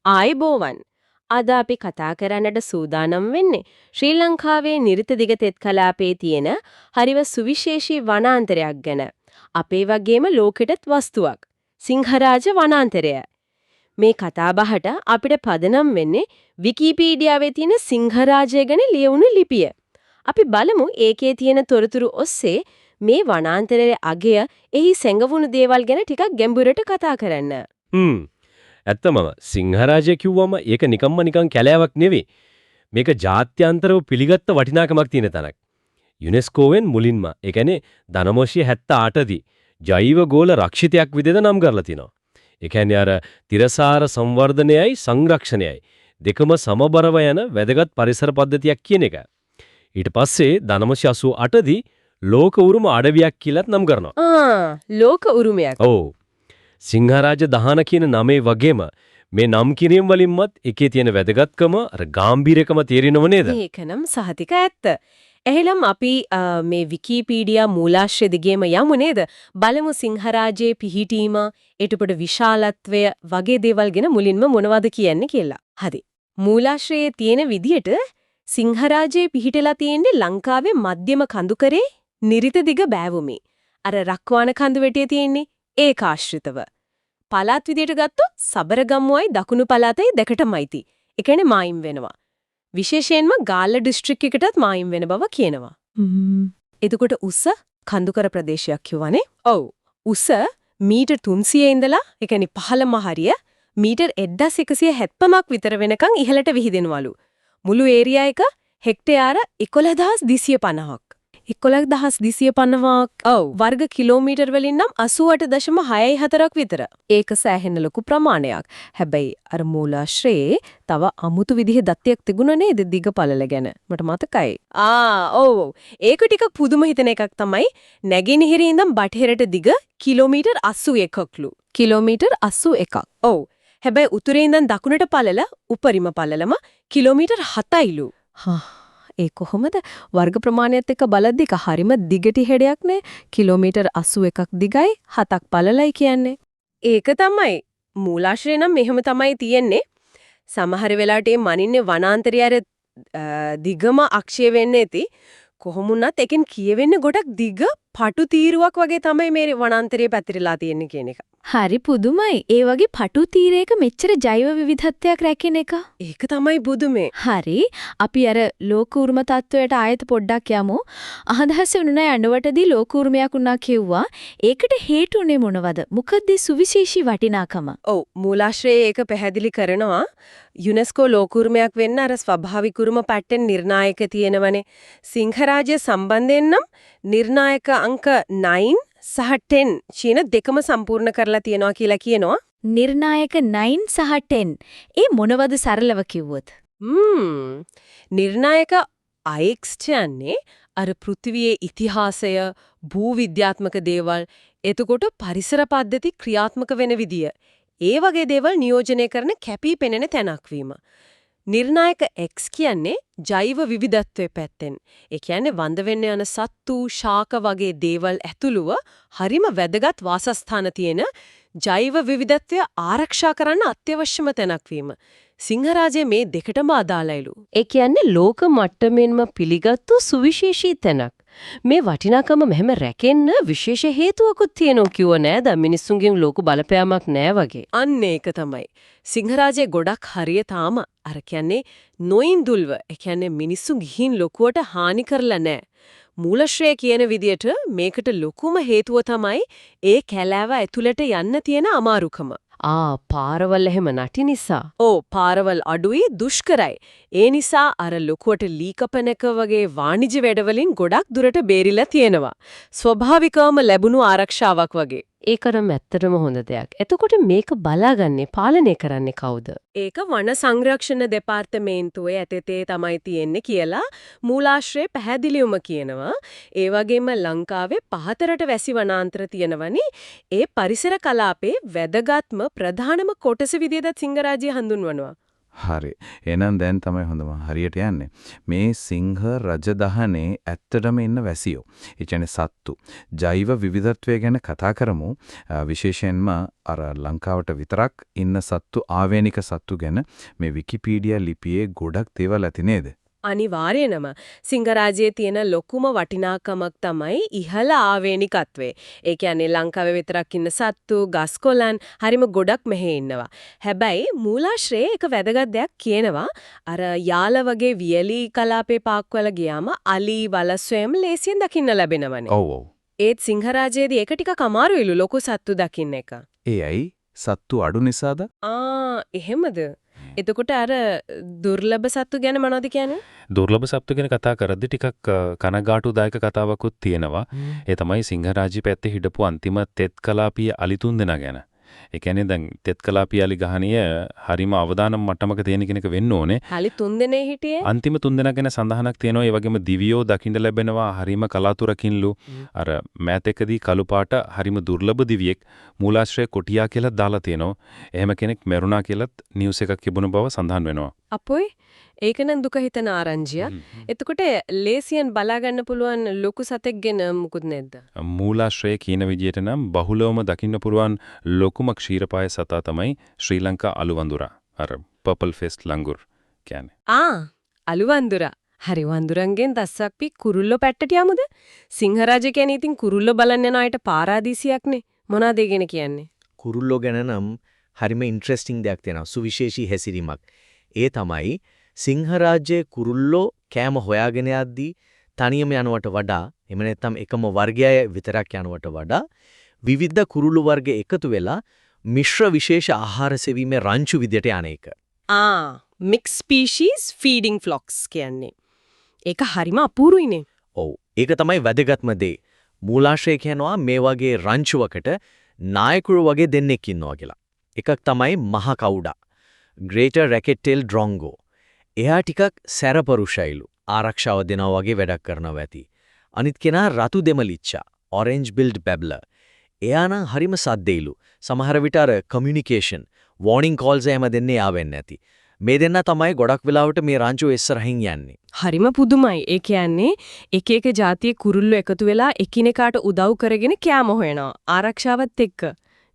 ආයිබෝවන්. අද අපි කතා කරන්නට සූදානම් වෙන්නේ ශ්‍රී ලංකාවේ නිරිත දිගතෙත් කලාපයේ තියෙන හරිව සුවිශේෂී වනාන්තරයක් ගැන. අපේ වගේම ලෝකෙටත් වස්තුවක්. සිංහරාජ වනාන්තරය. මේ කතාබහට අපිට පදනම් වෙන්නේ විකිපීඩියාවේ තියෙන සිංහරාජය ගැන ලියවුණු ලිපිය. අපි බලමු ඒකේ තියෙන තොරතුරු ඔස්සේ මේ වනාන්තරයේ අගය එහි සැඟවුණු දේවල් ගැන ටිකක් ගැඹුරට කතා කරන්න. ඇත්තමම සිංහරාජය කිව්වම ඒක නිකන් කැලෑවක් නෙවෙයි. මේක ජාත්‍යන්තරව පිළිගත්ත වටිනාකමක් තියෙන තැනක්. යුනෙස්කෝවෙන් මුලින්ම ඒ කියන්නේ ධනමෝෂිය 78 දී ජෛව ගෝල රක්ෂිතයක් විදිහට නම් කරලා තිනවා. ඒ කියන්නේ අර තිරසාර සංවර්ධනයයි සංරක්ෂණයයි දෙකම සමබරව යන වැදගත් පරිසර පද්ධතියක් කියන එක. ඊට පස්සේ ධනමෝෂිය 88 දී ලෝක උරුම අඩවියක් කියලාත් නම් කරනවා. ලෝක උරුමයක්. ඔව්. සිංහරාජ දහන කියන නමේ වගේම මේ නම් කිරීම වලින්මත් එකේ තියෙන වැදගත්කම අර ගැඹීරකම තේරෙනව නේද? ඒකනම් සහතික ඇත්ත. එහෙනම් අපි මේ විකිපීඩියා මූලාශ්‍රය දිගේම යමු නේද? බලමු සිංහරාජයේ පිහිටීම, ඊටපොඩ විශාලත්වය වගේ දේවල් ගැන මුලින්ම මොනවද කියන්නේ කියලා. හරි. මූලාශ්‍රයේ තියෙන විදියට සිංහරාජයේ පිහිටලා තියෙන්නේ ලංකාවේ මධ්‍යම කඳුකරේ නිරිත දිග බෑවුමේ. අර රක්වාන කඳු වැටියේ තියෙන්නේ ඒකාශ්‍රිතව. පළාත් විදියට ගත්තොත් සබරගමුවයි දකුණු පළාතයි දෙකටමයිති. ඒ කියන්නේ මායිම් වෙනවා. විශේෂයෙන්ම ගාල්ල දිස්ත්‍රික් එකටත් මායිම් වෙන බව කියනවා. එතකොට උස කඳුකර ප්‍රදේශයක් කියවනේ. ඔව්. උස මීටර් 300 ඉඳලා ඒ කියන්නේ පහළම හරිය මීටර් 1170ක් විතර වෙනකන් ඉහළට විහිදෙනවලු. මුළු ඒරියා එක හෙක්ටයාර 11250ක්. 11250ක් වර්ග කිලෝමීටර් වලින් නම් 88.64ක් විතර. ඒක සෑහෙන ලොකු ප්‍රමාණයක්. හැබැයි අර මූලාශ්‍රයේ තව අමුතු විදිහේ දත්තයක් තිබුණා නේද දිග පළල ගැන. මට මතකයි. ඔව්. ඒක ටිකක් පුදුම හිතන එකක් තමයි නැගෙනහිරේ ඉඳන් බටහිරට දිග කිලෝමීටර් 81ක්ලු. කිලෝමීටර් 81ක්. ඔව්. හැබැයි උතුරේ ඉඳන් දකුණට පළල උපරිම පළලම කිලෝමීටර් 7යිලු. ඒ කොහොමද වර්ග ප්‍රමාණයත් එක්ක බලද්දි එක හරිම දිගටි හෙඩයක් නේ කිලෝමීටර් 81ක් දිගයි 7ක් පළලයි කියන්නේ. ඒක තමයි මූලාශ්‍රය නම් මෙහෙම තමයි තියෙන්නේ. සමහර වෙලාවට මේ මනින්නේ වනාන්තරය අර දිගම අක්ෂය වෙන්නේ ඇති. කොහොමුණත් එකෙන් කියවෙන්නේ ගොඩක් දිග පටු තීරුවක් වගේ තමයි මේ වනාන්තරයේ පැතිරලා තියෙන්නේ කියන එක. හරි පුදුමයි. ඒ වගේ පටු තීරයක මෙච්චර ජෛව විවිධත්වයක් රැකෙන එක. ඒක තමයි බුදුමේ. හරි. අපි අර ලෝක උරුම තත්වයට ආයෙත් පොඩ්ඩක් යමු. අහදහස වුණා යඬවටදී ලෝක උරුමයක් වුණා කිව්වා. ඒකට හේතුනේ මොනවද? මොකද සුවිශේෂී වටිනාකම. ඔව් මූලාශ්‍රයේ ඒක පැහැදිලි කරනවා. යුනෙස්කෝ ලෝක උරුමයක් වෙන්න අර ස්වභාවික උරුම පැටර්න් නිර්ණායක තියෙනවනේ. සිංහරාජ්‍ය සම්බන්ධයෙන් නම් නිර්ණායක අංක 9 සහ 10 චීන දෙකම සම්පූර්ණ කරලා තියනවා කියලා කියනවා. නිර්ණායක 9 සහ 10. ඒ මොනවද සරලව කිව්වොත්? නිර්ණායක IX කියන්නේ අර පෘථිවියේ ඉතිහාසය, භූවිද්‍යාත්මක දේවල්, එතකොට පරිසර පද්ධති ක්‍රියාත්මක වෙන විදිය. ඒ වගේ දේවල් නියෝජනය කරන කැපී පෙනෙන තැනක් වීම. නිර්ණායක X කියන්නේ ජෛව විවිධත්වයේ පැත්තෙන්. ඒ කියන්නේ වඳ වෙන්න යන සත්තු, ශාක වගේ දේවල් ඇතුළුව හරිම වැදගත් වාසස්ථාන තියෙන ජෛව විවිධත්වය ආරක්ෂා කරන්න අත්‍යවශ්‍යම තැනක් වීම. සිංහරාජයේ මේ දෙකටම අදාළයිලු. ඒ කියන්නේ ලෝක මට්ටමින්ම පිළිගත්තු සුවිශේෂී තැනක්. මේ වටිනාකම මෙහෙම රැකෙන්න විශේෂ හේතුවකුත් තියෙනවා කිව්ව නේද? මිනිස්සුන්ගෙන් ලෝක බලපෑමක් නෑ වගේ. අන්න ඒක තමයි. සිංහරාජයේ ගොඩක් හරිය තාම අර කියන්නේ නොඉඳුල්ව. ඒ කියන්නේ මිනිස්සු ගිහින් ලොකුවට හානි කරලා නෑ. මූලාශ්‍රය කියන විදියට මේකට ලොකුම හේතුව තමයි ඒ කැලෑව ඇතුළට යන්න තියෙන අමාරුකම. පාරවල් එහෙම නැති නිසා. පාරවල් අඩුයි දුෂ්කරයි. ඒ නිසා අර ලොකුවට ලී කපන එක වගේ වාණිජ වැඩවලින් ගොඩක් දුරට බේරිලා තියෙනවා. ස්වභාවිකවම ලැබුණු ආරක්ෂාවක් වගේ. ඒකනම් ඇත්තටම හොඳ දෙයක්. එතකොට මේක බලාගන්නේ පාලනය කරන්නේ කවුද? ඒක වන සංරක්ෂණ දෙපාර්තමේන්තුවේ ඇතතේ තමයි තියෙන්නේ කියලා මූලාශ්‍රය පැහැදිලිවම කියනවා. ඒ වගේම ලංකාවේ පහතරට වැසි වනාන්තර තියෙනවනේ. ඒ පරිසර කලාපේ වැදගත්ම ප්‍රධානම කොටස විදිහට සිංහරාජය හඳුන්වනවා. හරි. එහෙනම් දැන් තමයි හොඳම හරියට යන්නේ. මේ සිංහ රජදහනේ ඇත්තටම ඉන්න වැසියෝ. ඒ කියන්නේ සත්තු. ජෛව විවිධත්වය ගැන කතා කරමු. විශේෂයෙන්ම අර ලංකාවට විතරක් ඉන්න සත්තු ආවේනික සත්තු ගැන මේ විකිපීඩියා ලිපියේ ගොඩක් දේවල් ඇති නේද? අනිවාර්යයෙන්ම සිංහරාජයේ තියෙන ලොකුම වටිනාකමක් තමයි ඉහළ ආවේනිකත්වය. ඒ කියන්නේ ලංකාවේ විතරක් ඉන්න සත්තු, ගස්කොළන් හරිම ගොඩක් මෙහෙ ඉන්නවා. හැබැයි මූලාශ්‍රයේ එක වැදගත් දෙයක් කියනවා. අර යාල වගේ වියලි කලාපේ පාක්වල ගියාම අලි, වලස්සොයම ලේසියෙන් දකින්න ලැබෙනවනේ. ඔව් ඔව්. ඒත් සිංහරාජයේදී ඒක ටිකක් අමාරුයිලු ලොකු සත්තු දකින්න එක. ඒ ඇයි? සත්තු අඩු නිසාද? එහෙමද? එතකොට අර දුර්ලභ සත්තු ගැන මොනවද කියන්නේ? දුර්ලභ සත්තු ගැන කතා කරද්දි ටිකක් කනගාටුදායක කතාවකුත් තියෙනවා. ඒ තමයි සිංහරාජ්‍ය පැත්තේ හිටපු අන්තිම තෙත් කලාපීය අලි 3 දෙනා ගැන. ඒ කියන්නේ දැන් තෙත් කලාපීය අලි ගහණිය හරිම අවදානම් මට්ටමක තියෙන කෙනෙක් වෙන්න ඕනේ. අලි 3 දෙනේ හිටියේ? අන්තිම 3 දෙනා ගැන සඳහනක් තියෙනවා. ඒ වගේම දිවියෝ දකින්න ලැබෙනවා හරිම කලාතුරකින්ලු. අර මෑතකදී කළු පාට හරිම දුර්ලභ දිවියෙක් මූලාශ්‍රය කොටියා කියලා දාලා තියෙනවා. එහෙම කෙනෙක් මැරුණා කියලාත් නිවුස් එකක් තිබුණ බව සඳහන් වෙනවා. අපොයි ඒක නම් දුක හිතන ආරංචියක්. එතකොට ලේසියෙන් බලා ගන්න පුළුවන් ලොකු සතෙක් ගැන මුකුත් නැද්ද? මූලාශ්‍රයේ කියන විදිහට නම් බහුලවම දකින්න පුළුවන් ලොකුම ක්ෂීරපාය සතා තමයි ශ්‍රී ලංකා අලුවඳුරා. අර පර්පල් ෆේස්ඩ් ලංගුර් කියන්නේ. අලුවඳුරා. හරි වඳුරන්ගෙන් දස්සක්පි කුරුල්ලෝ පැට්ටට යමුද? සිංහරාජ කියන්නේ ඉතින් කුරුල්ලෝ බලන්න යන අයට පාරාදීසියක්නේ. මොනවද ඒ ගැන කියන්නේ? කුරුල්ලෝ ගැන නම් හරිම ඉන්ට්‍රෙස්ටිං දෙයක් තියෙනවා. සුවිශේෂී හැසිරීමක්. ඒ තමයි සිංහරාජ්‍යයේ කුරුල්ලෝ කෑම හොයාගෙන යද්දී තනියම යනවට වඩා එහෙම නැත්නම් එකම වර්ගය විතරක් යනවට වඩා විවිධ කුරුළු වර්ග එකතු වෙලා මිශ්‍ර විශේෂ ආහාර සෙවීමේ රංචු විදියට යන එක. මික්ස් ස්පීෂීස් ෆීඩින් ෆ්ලොක්ස් කියන්නේ. ඒක හරිම අපූරුයිනේ. ඔව්. ඒක තමයි වැදගත්ම දේ. මූලාශ්‍රය කියනවා මේ වගේ රංචුවකට නායකුරු වගේ දෙන්නෙක් ඉන්නවා කියලා. එකක් තමයි මහ කවුඩා. Greater racket-tales ඩ්‍රොංගෝ. එයා ටිකක් සැරපරුෂයිලු. ආරක්ෂාව දෙනවා වගේ වැඩක් කරනවා ඇති. අනිත් කෙනා රතු දෙමලිච්චා. Orange build බැබ්ලර්. එයා නම් හරිම සද්දේලු. සමහර විට අර කමියුනිකේෂන්, වෝර්නින් කෝල්ස් එහෙම දෙන්නේ ආවෙන්නේ නැති. මේ දෙන්නා තමයි ගොඩක් වෙලාවට මේ රංචුව ඉස්සරහින් යන්නේ. හරිම පුදුමයි. ඒ කියන්නේ එක එක જાතියේ කුරුල්ලෝ එකතු වෙලා එකිනෙකාට උදව් කරගෙන කෑම හොයනවා. ආරක්ෂාවත් එක්ක.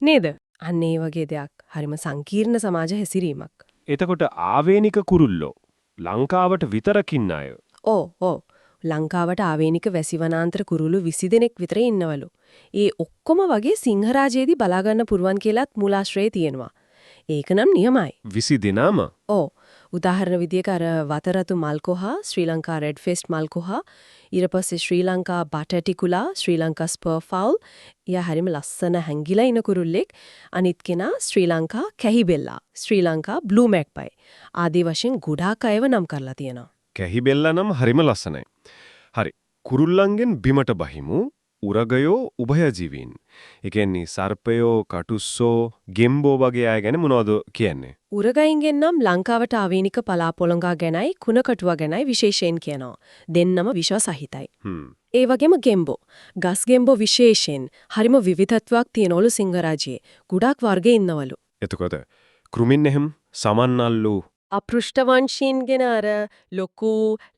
නේද? අන්න ඒ වගේ දෙයක්. හරිම සංකීර්ණ සමාජ හැසිරීමක්. එතකොට ආවේනික කුරුල්ලෝ ලංකාවට විතරක් ඉන්න අය. ඔව්. ලංකාවට ආවේනික වැසිවනාන්තර කුරුළු 20 දෙනෙක් විතර ඉන්නවලු. ඒ ඔක්කොම වගේ සිංහරාජයේදී බලා ගන්න පුරුවන් කියලාත් මූලාශ්‍රයේ තියෙනවා. ඒක නම් නියමයි. 20 දෙනාම? ඔව්. උදාහරණ විදියට අර වතරතු මල්කොහා, ශ්‍රී ලංකා රෙඩ් ෆේස්ඩ් මල්කොහා, ඊට පස්සේ ශ්‍රී ලංකා බටටිකුලා, ශ්‍රී ලංකා ස්පර් ෆවුල්, යා හරිම ලස්සන හැංගිලා ඉන කුරුල්ලෙක්. අනිත් කෙනා ශ්‍රී ලංකා කැහිබෙල්ලා, ශ්‍රී ලංකා බ්ලූ මැග්පයි. ආදී වශයෙන් ගොඩාක් අයව නම් කරලා තියෙනවා. කැහිබෙල්ලා නම් හරිම ලස්සනයි. හරි. කුරුල්ලන්ගෙන් බිමට බහිමු. උරගයෝ උභයජීවීන්. ඒ කියන්නේ සර්පයෝ, කටුස්සෝ, ගෙම්බෝ වගේ අය ගැන මොනවද කියන්නේ? උරගයින්ගෙන් නම් ලංකාවට ආවේනික පලාපොළොංගා ගැනයි කුණකටුවා ගැනයි විශේෂයෙන් කියනවා. දෙන්නම විෂ සහිතයි. ඒ වගේම ගෙම්බෝ. ගස් ගෙම්බෝ විශේෂයෙන් හරිම විවිධත්වයක් තියෙනවලු සිංහරාජයේ. ගොඩාක් වර්ග ඉන්නවලු. එතකොට කෘමින් එහෙම සමන්නල්ලු අපෘෂ්ඨවංශීන් ගැන අර ලොකු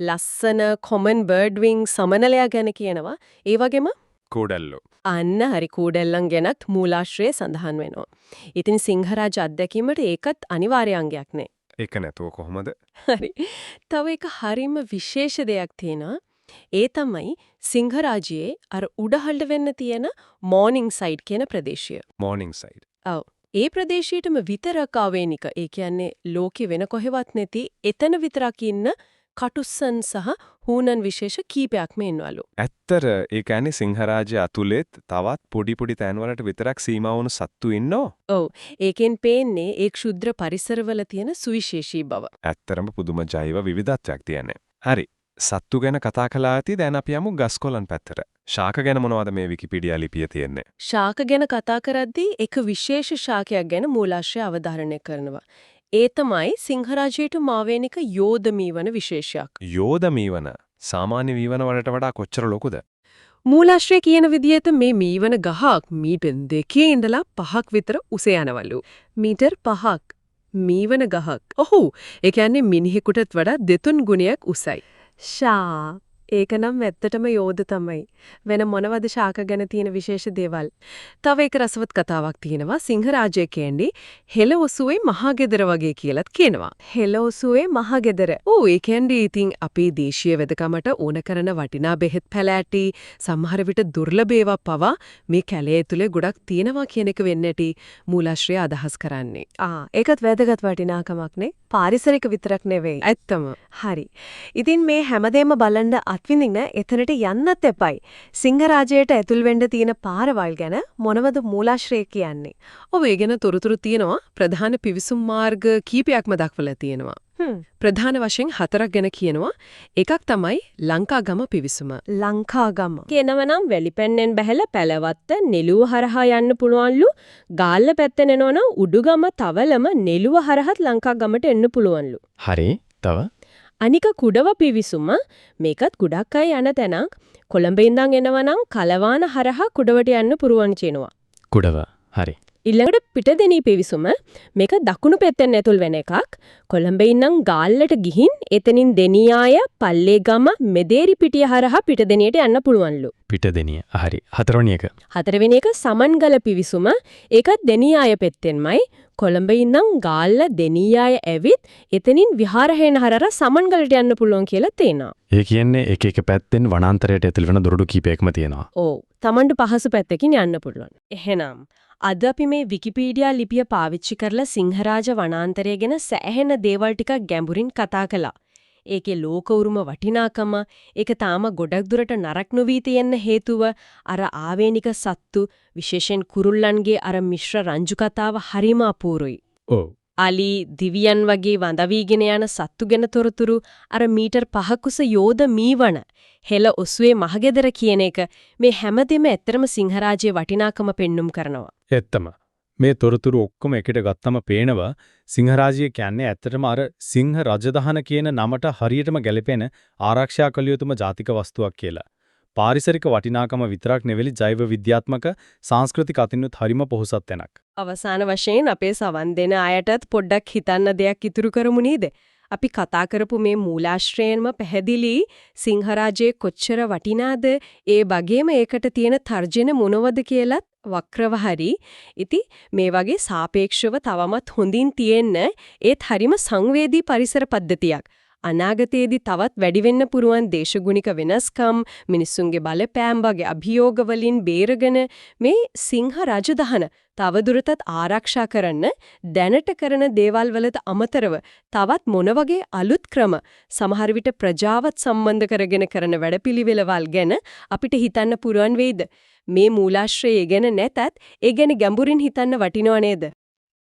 ලස්සන කොමන් බර්ඩ් විං සමනලයා ගැන කියනවා. ඒ වගේම කෝඩැල්ලෝ. අන්න හරි කෝඩැල්ලන් ගැනත් මූලාශ්‍රයේ සඳහන් වෙනවා. ඉතින් සිංහරාජ අත්දැකීමට ඒකත් අනිවාර්ය අංගයක් නේ. ඒක නැතුව කොහොමද? හරි. තව එක හරිම විශේෂ දෙයක් තියෙනවා. ඒ තමයි සිංහරාජයේ අර උඩහල්ල වෙන්න තියෙන මෝර්නිං සයිඩ් කියන ප්‍රදේශය. Morning side. ඔව්. ඒ ප්‍රදේශයටම විතරක් ආවේනික. ඒ කියන්නේ ලෝකෙ වෙන කොහෙවත් නැති එතන විතරක් ඉන්න කටුස්සන් සහ හූනන් විශේෂ කීපයක්ම ඉන්නවලු. ඇත්තට ඒ කියන්නේ සිංහරාජය අතුලෙත් තවත් පොඩි තැන්වලට විතරක් සීමා වුණු සත්තු ඉන්නෝ. ඔව්. ඒකෙන් පේන්නේ ඒ ක්ෂුද්‍ර පරිසරවල තියෙන සුවිශේෂී බව. ඇත්තරම පුදුම ජෛව විවිධත්වයක් තියෙන්නේ. හරි. සත්තු ගැන කතා කළා ඇති දැන් අපි යමු ගස්කොළන් පැත්තට. ශාක ගැන මොනවද මේ විකිපීඩියා ලිපියේ තියෙන්නේ? ශාක ගැන කතා කරද්දී එක විශේෂ ශාකයක් ගැන මූලාශ්‍රය අවධාරණය කරනවා. ඒ තමයි සිංහරාජයට මාවේනික යෝධ මීවන විශේෂයක්. යෝධ මීවන සාමාන්‍ය මීවන වලට වඩා කොච්චර ලොකුද? මූලාශ්‍රය කියන විදිහට මේ මීවන ගහක් මීටර් 2 ඉඳලා 5ක් විතර උස යනවලු. මීටර් 5ක්. මීවන ගහක්. ඔහු. ඒ කියන්නේ මිනිහෙකුටත් වඩා දෙතුන් ගුණයක් උසයි. ෂා ඒකනම් ඇත්තටම යෝධ තමයි. වෙන මොනවද ශාක ගැන තියෙන විශේෂ දේවල්? තව එක රසවත් කතාවක් තියෙනවා. සිංහරාජය කියන්නේ හෙළ ඔසුවේ මහගෙදර වගේ කියලාත් කියනවා. හෙළ ඔසුවේ මහගෙදර. ඕ ඒ කියන්නේ ඉතින් අපේ දේශීය වෙදකමට ඕන කරන වටිනා බෙහෙත් පැලෑටි සමහර විට දුර්ලභ ඒවා පවා මේ කැලේ ඇතුලේ ගොඩක් තියෙනවා කියන එක වෙන්නටි මූලාශ්‍රය අදහස් කරන්නේ. ඒකත් වැදගත් වටිනාකමක් නේ. පාරිසරික විතරක් නෙවෙයි. ඇත්තම. හරි. ඉතින් මේ හැමදේම බලන්න අත්විඳින්න එතනට යන්නත් එපයි. සිංහරාජයට ඇතුල් වෙන්න තියෙන පාරවල් ගැන මොනවද මූලාශ්‍රය කියන්නේ? ඔව් ඒ ගැන තොරතුරු තියෙනවා. ප්‍රධාන පිවිසුම් මාර්ග කීපයක්ම දක්වලා තියෙනවා. ප්‍රධාන වශයෙන් 4ක් ගැන කියනවා. එකක් තමයි ලංකාගම පිවිසුම. ලංකාගම කියනවනම් වැලිපැන්නෙන් බැහැලා පැලවත්ත නෙළුව හරහා යන්න පුළුවන්ලු. ගාල්ල පැත්තෙන් එනවනම් උඩුගම තවලම නෙළුව හරහත් ලංකාගමට එන්න පුළුවන්ලු. හරි. තව අනික කුඩව පිවිසුම මේකත් ගොඩක් අය යන තැනක්. කොළඹ ඉඳන් එනවනම් කලවාන හරහා කුඩවට යන්න පුරුවන් චේනවා. කුඩව. හරි. ඊළඟට පිටදෙනී පිවිසුම මේක දකුණු පැත්තෙන් ඇතුල් වෙන එකක්. කොළඹ ඉඳන් ගාල්ලට ගිහින් එතනින් දෙනියාය පල්ලේගම මෙදේරි පිටිය හරහා පිටදෙනියට යන්න පුළුවන්ලු. පිටදෙනිය. හරි. හතරවෙනි එක. හතරවෙනි එක සමන්ගල පිවිසුම. ඒකත් දෙනියාය පැත්තෙන්මයි. කොළඹ ඉඳන් ගාල්ල දෙනියාය ඇවිත් එතනින් විහාරහේන හරහා සමන්ගලට යන්න පුළුවන් කියලා තේනවා. ඒ කියන්නේ එක එක පැත්තෙන් වනාන්තරයට ඇතුල් වෙන දොරටු කීපයක්ම තියෙනවා. ඔව්. Tamanට පහසු පැත්තකින් යන්න පුළුවන්. එහෙනම් අද අපි මේ විකිපීඩියා ලිපිය පාවිච්චි කරලා සිංහරාජ වනාන්තරය ගැන සෑහෙන දේවල් ටිකක් ගැඹුරින් කතා කළා. ඒකේ ලෝක උරුම වටිනාකම, ඒක තාම ගොඩක් දුරට නරක නොවී තියෙන හේතුව, අර ආවේනික සත්තු විශේෂයෙන් කුරුල්ලන්ගේ අර මිශ්‍ර රංජු කතාව හරිම අපූරුයි. ඔව්. අලි දිවියන් වගේ වඳවීගෙන යන සත්තු ගැන තොරතුරු, අර මීටර් 5ක උස යෝධ මීවන, හෙළ ඔසුවේ මහගෙදර කියන එක මේ හැමදෙම ඇත්තරම සිංහරාජයේ වටිනාකම පෙන්눔 කරනවා. ඇත්තම මේ තොරතුරු ඔක්කොම එකට ගත්තම පේනවා සිංහරාජය කියන්නේ ඇත්තටම අර සිංහ රජදහන කියන නමට හරියටම ගැලපෙන ආරක්ෂා කළ යුතුම ජාතික වස්තුවක් කියලා. පාරිසරික වටිනාකම විතරක් නෙවෙයි ජෛව විද්‍යාත්මක සංස්කෘතික අතිනුත් හරිම පොහොසත් තැනක්. අවසාන වශයෙන් අපේ සවන් දෙන අයටත් පොඩ්ඩක් හිතන්න දෙයක් ඉතුරු කරමු නේද? අපි කතා කරපු මේ මූලාශ්‍රයෙන්ම පැහැදිලි සිංහරාජයේ කොච්චර වටිනාද, ඒ වගේම ඒකට තියෙන තර්ජන මොනවද කියලත් වක්‍රව හරි. ඉතින් මේ වගේ සාපේක්ෂව තවමත් හොඳින් තියෙන්න ඒත් හරිම සංවේදී පරිසර පද්ධතියක්. අනාගතයේදී තවත් වැඩි වෙන්න පුරුවන් දේශගුණික වෙනස්කම්, මිනිසුන්ගේ බලපෑම් වගේ අභියෝග වලින් බේරගෙන මේ සිංහ රජදහන තවදුරටත් ආරක්ෂා කරන්න දැනට කරන දේවල් වලට අමතරව තවත් මොන වගේ අලුත් ක්‍රම සමහර විට ප්‍රජාවත් සම්බන්ධ කරගෙන කරන වැඩපිළිවෙළවල් ගැන අපිට හිතන්න පුරුවන් වෙයිද? මේ මූලාශ්‍රය ගැන නැතත් ඒ ගැන ගැඹුරින් හිතන්න වටිනව නේද?